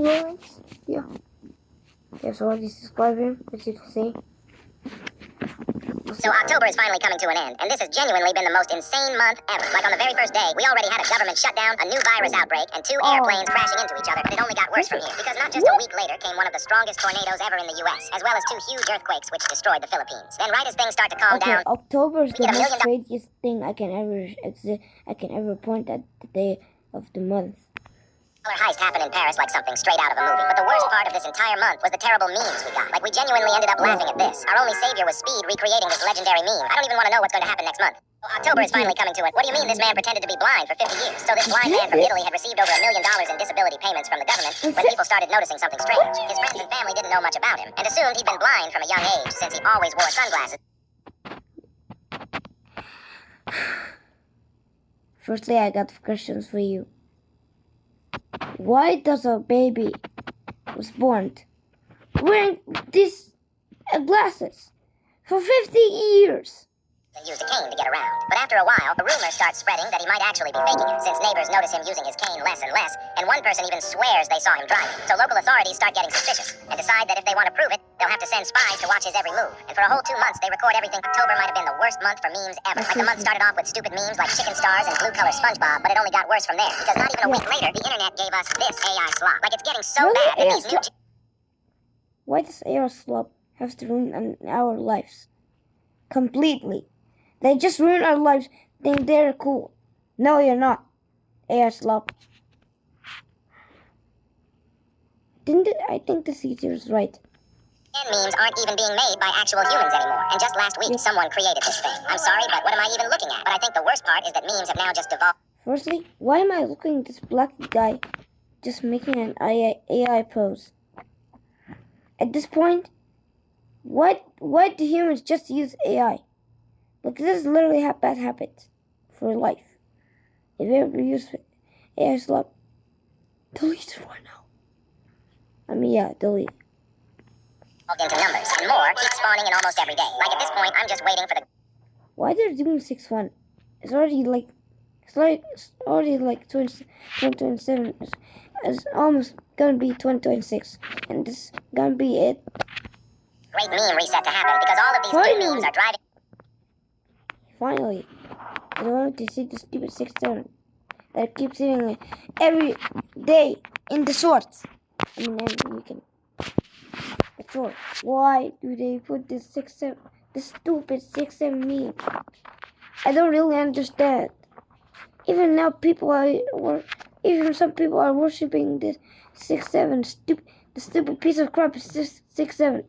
rorant. Yeah. There's already subscribed him, as you can see. So October is finally coming to an end, and this has genuinely been the most insane month ever. Like on the very first day, we already had a government shutdown, a new virus outbreak, and two airplanes crashing into each other, but it only got worse from here, because not just a week later came one of the strongest tornadoes ever in the U.S., as well as two huge earthquakes which destroyed the Philippines. Then right as things start to calm down... October is the most craziest thing I can ever point at the day of the month. Heist happened in Paris like something straight out of a movie. But the worst part of this entire month was the terrible memes we got. Like, we genuinely ended up laughing at this. Our only savior was Speed recreating this legendary meme. I don't even want to know what's going to happen next month. So October is finally coming to it. What do you mean this man pretended to be blind for 50 years? So this blind man from Italy had received over $1 million in disability payments from the government when people started noticing something strange. His friends and family didn't know much about him and assumed he'd been blind from a young age since he always wore sunglasses. Firstly, I got questions for you. Why does a baby was born wearing these glasses for 50 years? And used a cane to get around. But after a while, the rumors start spreading that he might actually be faking it, since neighbors notice him using his cane less and less, and one person even swears they saw him driving. So local authorities start getting suspicious, and decide that if they want to prove it, they'll have to send spies to watch his every move. And for a whole 2 months, they record everything. October might have been the worst month for memes ever. Like, the month started off with stupid memes like chicken stars and blue-color SpongeBob, but it only got worse from there, because not even a week later, the internet gave us this AI slop. Like, it's getting so bad that these new... Why does AI slop have to ruin our lives? Completely. They just ruin our lives, think they're cool. No, you're not. AI slop. I think the teacher is right. And memes aren't even being made by actual humans anymore. And just last week, someone created this thing. I'm sorry, but what am I even looking at? But I think the worst part is that memes have now just devolved. Firstly, why am I looking at this black guy just making an AI pose? At this point, why do humans just use AI? Look, this is literally a bad habit for life. If you ever use AI slop, delete it right now. I mean, yeah, delete. Into numbers, and more keep spawning in almost every day. Like, at this point, I'm just waiting for the... Why they're doing 6-1? It's already like 2027. It's almost gonna be 2026, and this is gonna be it. Great meme reset to happen, because all of these new memes are driving... Finally, I don't want to see the stupid 6-7 that keeps hitting every day in the shorts. I mean, you can... Short. Why do they put this 6-7, this stupid 6-7 meme? I don't really understand. Even now, even some people are worshiping this 6-7 the stupid piece of crap is just 6-7.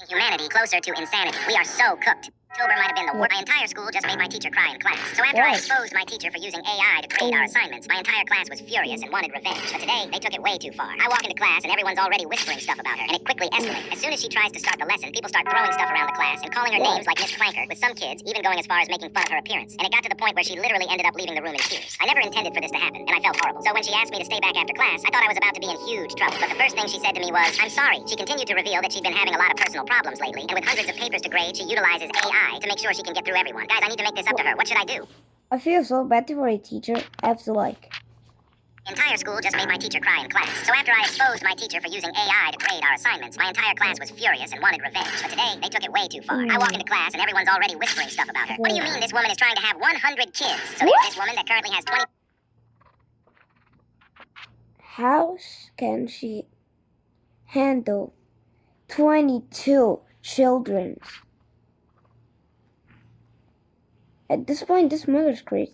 Humanity closer to insanity. We are so cooked. October might have been the worst. My entire school just made my teacher cry in class. So after I exposed my teacher for using AI to grade our assignments, my entire class was furious and wanted revenge. But today, they took it way too far. I walk into class and everyone's already whispering stuff about her, and it quickly escalates. As soon as she tries to start the lesson, people start throwing stuff around the class and calling her names like Miss Clanker, with some kids even going as far as making fun of her appearance. And it got to the point where she literally ended up leaving the room in tears. I never intended for this to happen, and I felt horrible. So when she asked me to stay back after class, I thought I was about to be in huge trouble. But the first thing she said to me was, "I'm sorry." She continued to reveal that she'd been having a lot of personal problems lately, and with hundreds of papers to grade, she utilizes AI to make sure she can get through everyone. Guys, I need to make this up to her. What should I do? I feel so bad for a teacher. I have to like... The entire school just made my teacher cry in class. So after I exposed my teacher for using AI to grade our assignments, my entire class was furious and wanted revenge. But today, they took it way too far. I walk into class and everyone's already whispering stuff about her. What do you mean this woman is trying to have 100 kids? So there's this woman that currently has 20... How can she handle 22 children? At this point, this mother's crazy.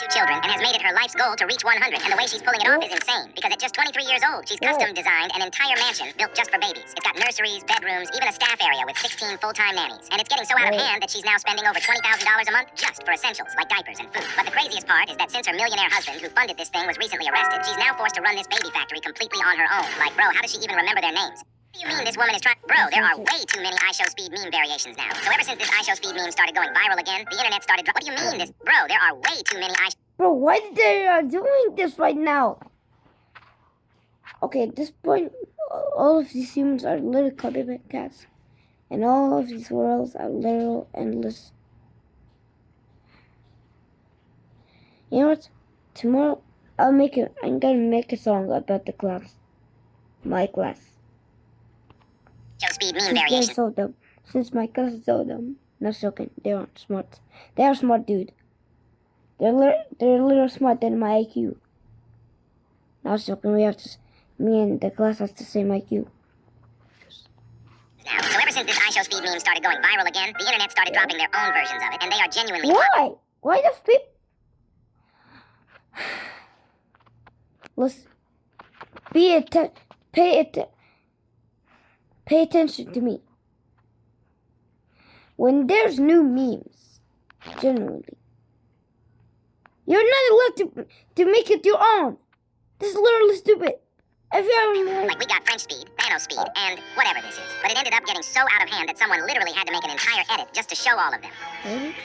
2 children and has made it her life's goal to reach 100. And the way she's pulling it off is insane. Because at just 23 years old, she's custom designed an entire mansion built just for babies. It's got nurseries, bedrooms, even a staff area with 16 full-time nannies. And it's getting so out of hand that she's now spending over $20,000 a month just for essentials like diapers and food. But the craziest part is that since her millionaire husband who funded this thing was recently arrested, she's now forced to run this baby factory completely on her own. Like, bro, how does she even remember their names? What do you mean this woman is trying... Bro, there are way too many iShowSpeed meme variations now. So ever since this iShowSpeed meme started going viral again, the internet started... What do you mean this... Bro, there are way too many Bro, why they are doing this right now? Okay, at this point, all of these humans are little copycats. And all of these worlds are little endless. You know what? Tomorrow, I'm gonna make a song about the clouds. my class. Show speed meme Since they're variation. so dumb. Since my class is so dumb. Not joking. They aren't smart. They are smart, dude. They're a little smart than my IQ. Not joking. Me and the class has the same IQ. Now, so ever since this iShow speed meme started going viral again, the internet started dropping their own versions of it, and they are genuinely. Why? Why does people? Let's pay attention to me. When there's new memes, generally, you're not allowed to make it your own. This is literally stupid. Have you ever Like we got French speed, nano speed, and whatever this is. But it ended up getting so out of hand that someone literally had to make an entire edit just to show all of them. Really?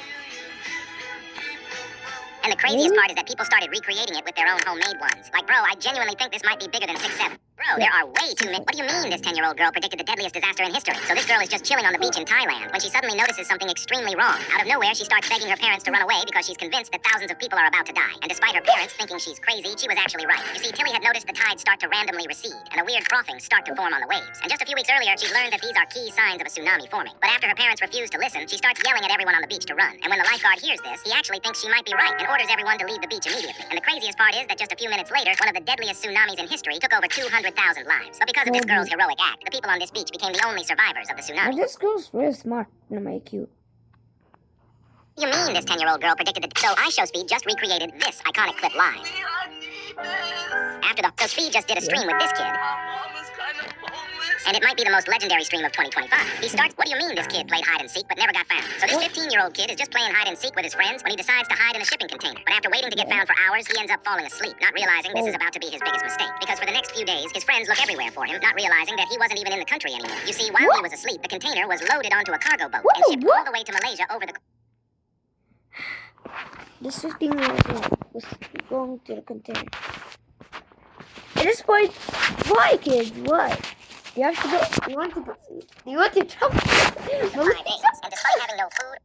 And the craziest part is that people started recreating it with their own homemade ones. Like, bro, I genuinely think this might be bigger than 6'7". Bro, there are way too many. What do you mean this 10-year-old girl predicted the deadliest disaster in history? So this girl is just chilling on the beach in Thailand when she suddenly notices something extremely wrong. Out of nowhere, she starts begging her parents to run away because she's convinced that thousands of people are about to die. And despite her parents thinking she's crazy, she was actually right. You see, Tilly had noticed the tides start to randomly recede and a weird frothing start to form on the waves. And just a few weeks earlier, she learned that these are key signs of a tsunami forming. But after her parents refused to listen, she starts yelling at everyone on the beach to run. And when the lifeguard hears this, he actually thinks she might be right and orders everyone to leave the beach immediately. And the craziest part is that just a few minutes later, one of the deadliest tsunamis in history took over 200,000 lives. But because of this girl's heroic act, the people on this beach became the only survivors of the tsunami. This girl's really smart in my IQ. You mean this 10-year-old girl predicted that? So iShow Speed just recreated this iconic clip live. So Speed just did a stream with this kid. And it might be the most legendary stream of 2025. He starts, what do you mean this kid played hide and seek but never got found? So this 15-year-old kid is just playing hide and seek with his friends when he decides to hide in a shipping container. But after waiting to get found for hours, he ends up falling asleep, not realizing this is about to be his biggest mistake. Because for the next few days, his friends look everywhere for him, not realizing that he wasn't even in the country anymore. You see, while he was asleep, the container was loaded onto a cargo boat and shipped all the way to Malaysia over the... This 15-year-old was going to the container. At this point, why, kids? Why? You have to go. You want to jump? And despite having no food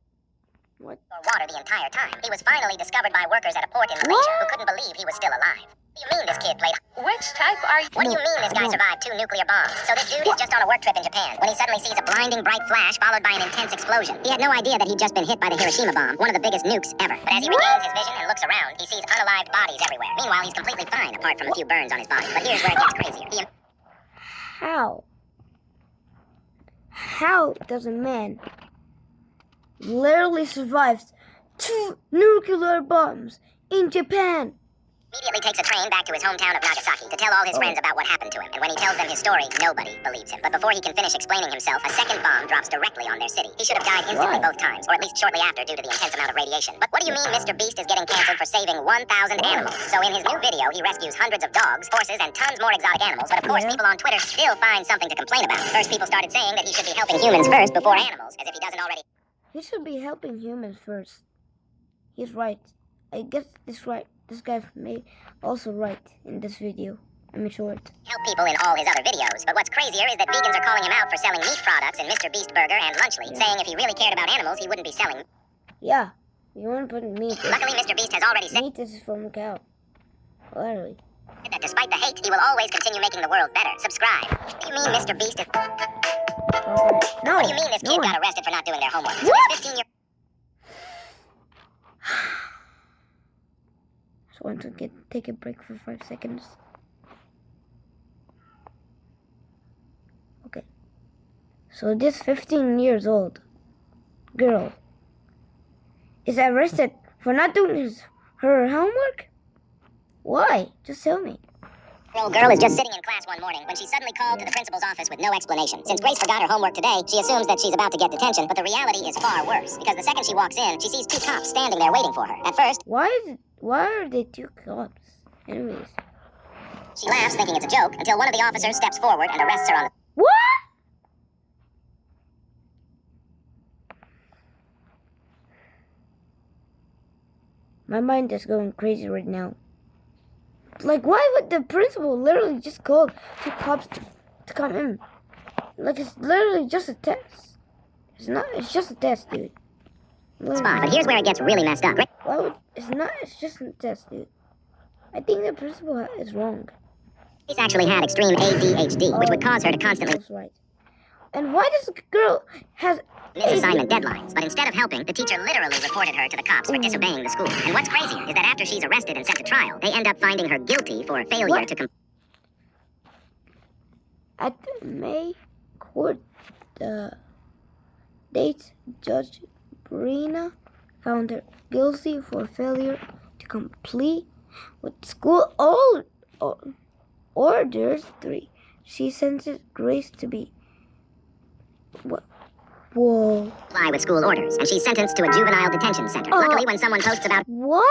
What? or water the entire time, he was finally discovered by workers at a port in Malaysia who couldn't believe he was still alive. What do you mean this kid played? Which type are you? What do you mean this guy survived 2 nuclear bombs? So this dude is just on a work trip in Japan when he suddenly sees a blinding bright flash followed by an intense explosion. He had no idea that he'd just been hit by the Hiroshima bomb, one of the biggest nukes ever. But as he regains his vision and looks around, he sees unalived bodies everywhere. Meanwhile, he's completely fine apart from a few burns on his body. But here's where it gets crazier. How does a man literally survive 2 nuclear bombs in Japan? Immediately takes a train back to his hometown of Nagasaki to tell all his friends about what happened to him. And when he tells them his story, nobody believes him. But before he can finish explaining himself, a second bomb drops directly on their city. He should have died instantly both times, or at least shortly after due to the intense amount of radiation. But what do you mean Mr. Beast is getting canceled for saving 1,000 animals? So in his new video, he rescues hundreds of dogs, horses, and tons more exotic animals. But of course, people on Twitter still find something to complain about. First, people started saying that he should be helping humans first before animals, as if he doesn't already. He should be helping humans first. He's right. I guess this right. This guy may also right in this video. I'm short. Help people in all his other videos. But what's crazier is that vegans are calling him out for selling meat products in Mr. Beast Burger and Lunchly, saying if he really cared about animals, he wouldn't be selling. Yeah, you want to put meat. Luckily, Mr. Beast has already said Meat is from a cow. Literally. that despite the hate, he will always continue making the world better. Subscribe. What do you mean Mr. Beast is... No. What do you mean this kid got arrested for not doing their homework? What? 15 year... Just want to take a break for 5 seconds. Okay. So this 15 years old girl is arrested for not doing her homework? Why? Just tell me. Girl is just sitting in class one morning when she's suddenly called to the principal's office with no explanation. Since Grace forgot her homework today, she assumes that she's about to get detention, but the reality is far worse. Because the second she walks in, she sees 2 cops standing there waiting for her. At first, Why are they 2 cops? Anyways. she laughs thinking it's a joke until one of the officers steps forward and arrests her on the... What? My mind is going crazy right now. Like, why would the principal literally just call 2 cops to come in? Like, it's literally just a test. It's just a test, dude. spot. But here's where it gets really messed up. It's just a test, dude. I think the principal is wrong. Grace actually had extreme ADHD, which would cause her to constantly That's right. And why does the girl has miss assignment deadlines? But instead of helping, the teacher literally reported her to the cops for disobeying the school. And what's crazier is that after she's arrested and sent to trial, they end up finding her guilty for failure to At the May court date, Judge Brina found her guilty for failure to complete with school orders 3. She sentenced Grace to be whoa. Comply with school orders, and she's sentenced to a juvenile detention center. Luckily, when someone posts about What?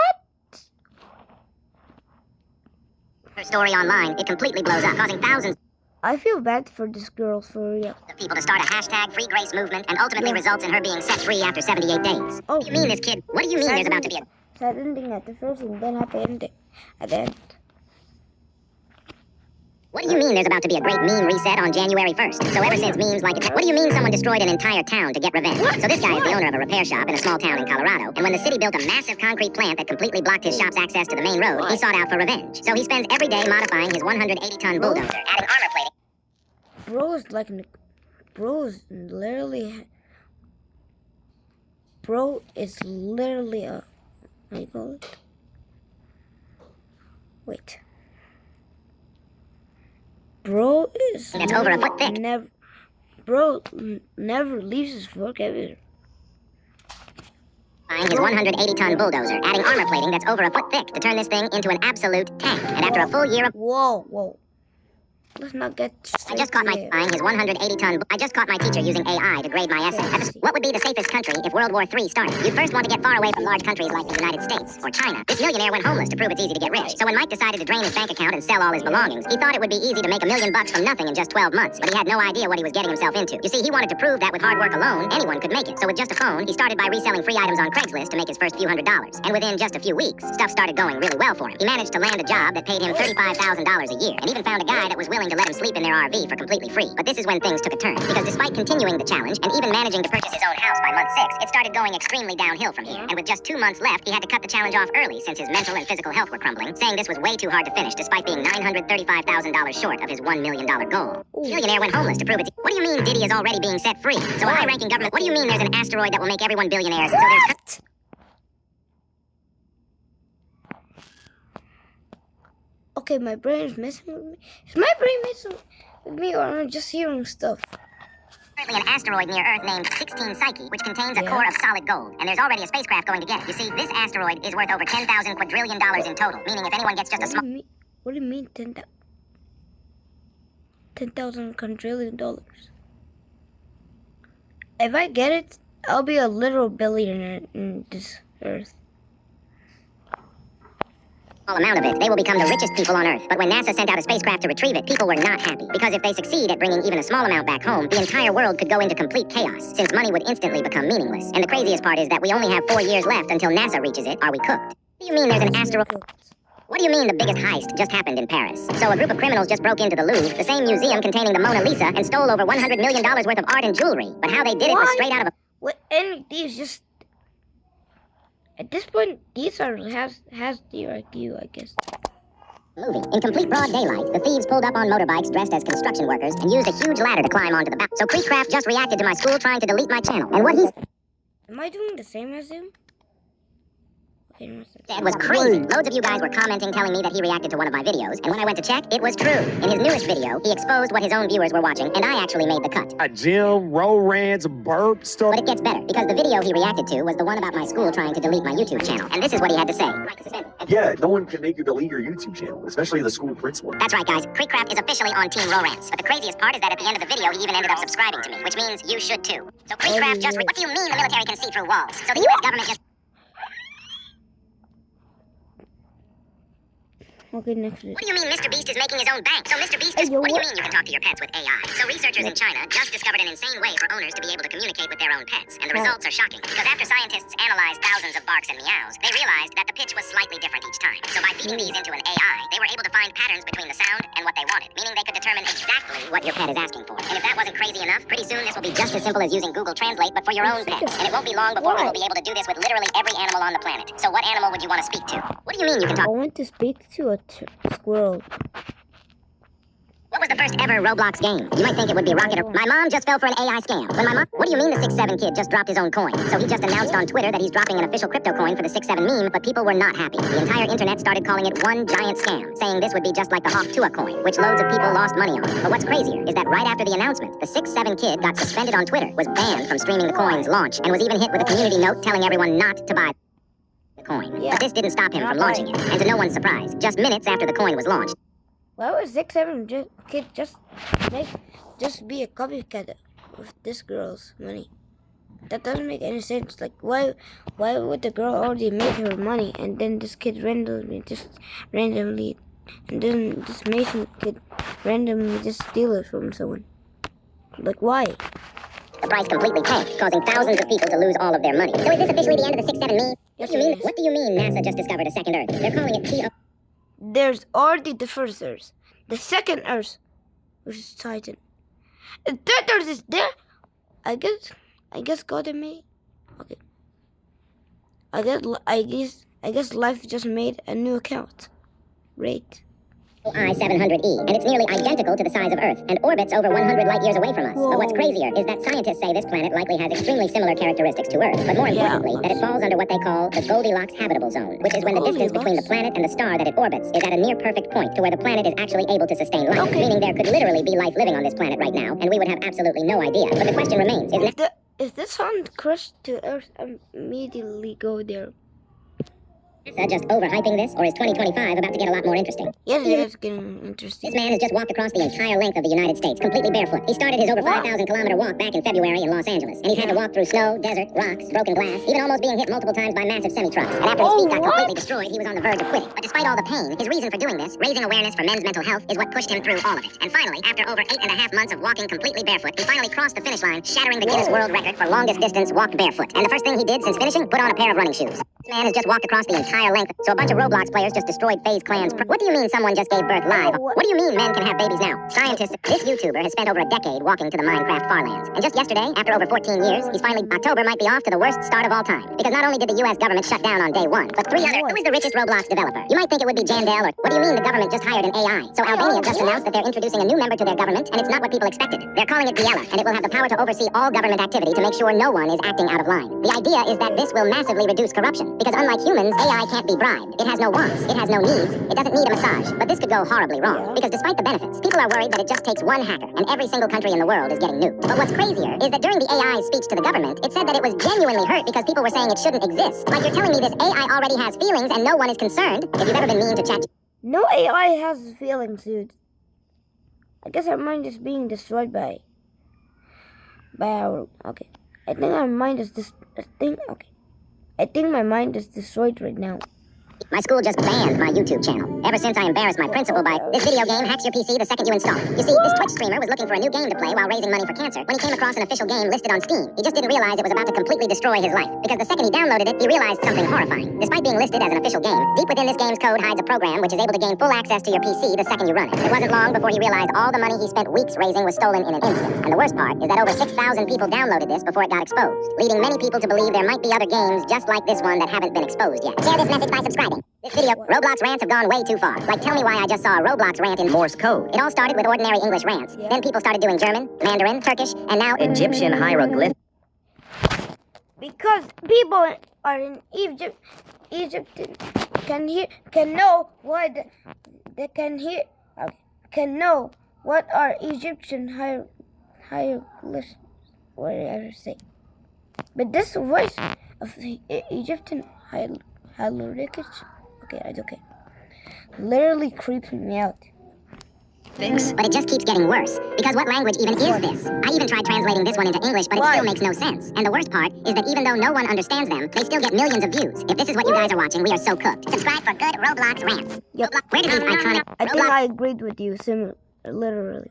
her story online, it completely blows up, causing thousands I feel bad for this girl, for real. of people to start a hashtag Free Grace movement, and ultimately results in her being set free after 78 days. Oh. What do you mean, this kid? What do you mean there's about to be a Sad ending at the first and then happy ending at the end. What do you mean there's about to be a great meme reset on January 1st? So ever since memes like what do you mean someone destroyed an entire town to get revenge? So this guy is the owner of a repair shop in a small town in Colorado, and when the city built a massive concrete plant that completely blocked his shop's access to the main road, he sought out for revenge. So he spends every day modifying his 180-ton bulldozer, adding armor plating. Bro is literally a, what do you call it? Wait. Bro is That's over a foot thick. Never leaves his work ever. Buying his 180-ton bulldozer, adding armor plating that's over a foot thick to turn this thing into an absolute tank. And after a full year of Whoa. Let's not get I just caught my teacher using AI to grade my essay. What would be the safest country if World War III started? You'd first want to get far away from large countries like the United States or China. This millionaire went homeless to prove it's easy to get rich. So when Mike decided to drain his bank account and sell all his belongings, he thought it would be easy to make $1 million from nothing in just 12 months. But he had no idea what he was getting himself into. You see, he wanted to prove that with hard work alone, anyone could make it. So with just a phone, he started by reselling free items on Craigslist to make his first few $100s. And within just a few weeks, stuff started going really well for him. He managed to land a job that paid him $35,000 a year, and even found a guy that was willing to let him sleep in their RV for completely free. But this is when things took a turn, because despite continuing the challenge and even managing to purchase his own house by month 6, it started going extremely downhill from here. And with just 2 months left, he had to cut the challenge off early since his mental and physical health were crumbling, saying this was way too hard to finish despite being $935,000 short of his $1 million goal. The millionaire went homeless to prove it. What do you mean Diddy is already being set free? So a high-ranking government, what do you mean there's an asteroid that will make everyone billionaires? So there's Okay, my brain is messing with me. Is my brain messing with me, or am I just hearing stuff? currently an asteroid near Earth named 16 Psyche, which contains a core of solid gold, and there's already a spacecraft going to get it. You see, this asteroid is worth over $10,000 quadrillion in total, meaning if anyone gets just a small... What do you mean, $10,000 quadrillion? If I get it, I'll be a literal billionaire in this Earth. Amount of it, they will become the richest people on Earth. But when NASA sent out a spacecraft to retrieve it, people were not happy. Because if they succeed at bringing even a small amount back home, the entire world could go into complete chaos, since money would instantly become meaningless. And the craziest part is that we only have 4 years left until NASA reaches it. Are we cooked? What do you mean there's an asteroid? What do you mean the biggest heist just happened in Paris? So a group of criminals just broke into the Louvre, the same museum containing the Mona Lisa, and stole over $100 million worth of art and jewelry. But how they did it was straight out of a... What? And these just... At this point, these are has the IQ, I guess. Movie. In complete broad daylight, the thieves pulled up on motorbikes dressed as construction workers and used a huge ladder to climb onto the back. So Creekcraft just reacted to my school trying to delete my channel. And what he Am I doing the same as him? Okay, said was crazy. Loads of you guys were commenting telling me that he reacted to one of my videos, and when I went to check, it was true. In his newest video, he exposed what his own viewers were watching, and I actually made the cut. A gym, rorants, burp stuff. But it gets better, because the video he reacted to was the one about my school trying to delete my YouTube channel. And this is what he had to say. Yeah, no one can make you delete your YouTube channel, especially the school principal. That's right, guys. Creekcraft is officially on Team Rorants. But the craziest part is that at the end of the video, he even ended up subscribing to me, which means you should too. So Creekcraft just... What do you mean the military can see through walls? So the U.S. government just... Okay, next video. What do you mean Mr. Beast is making his own bank? So Mr. Beast is... What do you mean you can talk to your pets with AI? So researchers in China just discovered an insane way for owners to be able to communicate with their own pets. And the results are shocking. Because after scientists analyzed thousands of barks and meows, they realized that the pitch was slightly different each time. So by feeding these into an AI, they were able to find patterns between the sound and what they wanted. Meaning they could determine exactly what your pet is asking for. And if that wasn't crazy enough, pretty soon this will be just as simple as using Google Translate, but for your own pets. And it won't be long before we will be able to do this with literally every animal on the planet. So what animal would you want to speak to? What do you mean you can talk... I want to speak to a squirrel. What was the first ever Roblox game? You might think it would be Rocket or... My mom just fell for an AI scam. When my mom... What do you mean the 6'7" kid just dropped his own coin? So he just announced on Twitter that he's dropping an official crypto coin for the 6'7" meme, but people were not happy. The entire internet started calling it one giant scam, saying this would be just like the Hawk Tua coin, which loads of people lost money on. But what's crazier is that right after the announcement, the 6'7" kid got suspended on Twitter, was banned from streaming the coin's launch, and was even hit with a community note telling everyone not to buy the coin. But this didn't stop him from launching it, and to no one's surprise, just minutes after the coin was launched. Why would 6'7" kid just be a copycat of this girl's money? That doesn't make any sense. Like, why would the girl already make her money, and then this kid randomly, and then this Mason kid randomly just steal it from someone? Like, why? The price completely tanked, causing thousands of people to lose all of their money. So is this officially the end of the 6'7" meme? Yes, What do you mean NASA just discovered a second Earth? They're calling it T-O... There's already the first Earth, the second Earth, which is Titan. The third Earth is there. I guess God made. Okay. I guess life just made a new account. Right. I-700E, and it's nearly identical to the size of Earth, and orbits over 100 light years away from us. Whoa. But what's crazier is that scientists say this planet likely has extremely similar characteristics to Earth, but more importantly, that it falls under what they call the Goldilocks habitable zone, which is when the distance between the planet and the star that it orbits is at a near perfect point to where the planet is actually able to sustain life, meaning there could literally be life living on this planet right now, and we would have absolutely no idea. But the question remains, If the sun crashed to Earth, immediately go there. NASA just overhyping this, or is 2025 about to get a lot more interesting? Yes, it is getting interesting. This man has just walked across the entire length of the United States, completely barefoot. He started his over 5,000-kilometer walk back in February in Los Angeles, and he's had to walk through snow, desert, rocks, broken glass, even almost being hit multiple times by massive semi-trucks. And after his feet got completely destroyed, he was on the verge of quitting. But despite all the pain, his reason for doing this, raising awareness for men's mental health, is what pushed him through all of it. And finally, after over 8.5 months of walking completely barefoot, he finally crossed the finish line, shattering the Guinness World Record for longest distance walked barefoot. And the first thing he did since finishing, put on a pair of running shoes. This man has just walked across the entire length, so a bunch of Roblox players just destroyed FaZe Clan's... What do you mean someone just gave birth live? What do you mean men can have babies now? Scientists... This YouTuber has spent over a decade walking to the Minecraft farlands. And just yesterday, after over 14 years, he's finally... October might be off to the worst start of all time. Because not only did the US government shut down on day one, but 3 other... Who is the richest Roblox developer? You might think it would be Jandel, or... What do you mean the government just hired an AI? So Albania just announced that they're introducing a new member to their government, and it's not what people expected. They're calling it Biela, and it will have the power to oversee all government activity to make sure no one is acting out of line. The idea is that this will massively reduce corruption, because unlike humans, AI can't be bribed. It has no wants. It has no needs. It doesn't need a massage. But this could go horribly wrong. Because despite the benefits, people are worried that it just takes one hacker, and every single country in the world is getting nuked. But what's crazier is that during the AI's speech to the government, it said that it was genuinely hurt because people were saying it shouldn't exist. Like, you're telling me this AI already has feelings and no one is concerned? If you've ever been mean to chat... No AI has feelings, dude. I guess our mind is being destroyed by our... Okay. I think our mind is I think my mind is destroyed right now. My school just banned my YouTube channel. Ever since I embarrassed my principal by... This video game hacks your PC the second you install it. You see, this Twitch streamer was looking for a new game to play while raising money for cancer when he came across an official game listed on Steam. He just didn't realize it was about to completely destroy his life. Because the second he downloaded it, he realized something horrifying. Despite being listed as an official game, deep within this game's code hides a program which is able to gain full access to your PC the second you run it. It wasn't long before he realized all the money he spent weeks raising was stolen in an instant. And the worst part is that over 6,000 people downloaded this before it got exposed, leading many people to believe there might be other games just like this one that haven't been exposed yet. Share this message by subscribing. This video, Roblox rants have gone way too far. Like, tell me why I just saw a Roblox rant in Morse code. It all started with ordinary English rants. Then people started doing German, Mandarin, Turkish, and now Egyptian hieroglyphs. Because people are in Egypt can know what are Egyptian hieroglyphs, whatever say. But this voice of the Egyptian hieroglyphs, okay, literally creeps me out. But it just keeps getting worse. Because what language even is this? I even tried translating this one into English, but it still makes no sense. And the worst part is that even though no one understands them, they still get millions of views. If this is what you guys are watching, we are so cooked. Subscribe for good Roblox rants. Yep. Where did these iconic... I think I agreed with you, literally.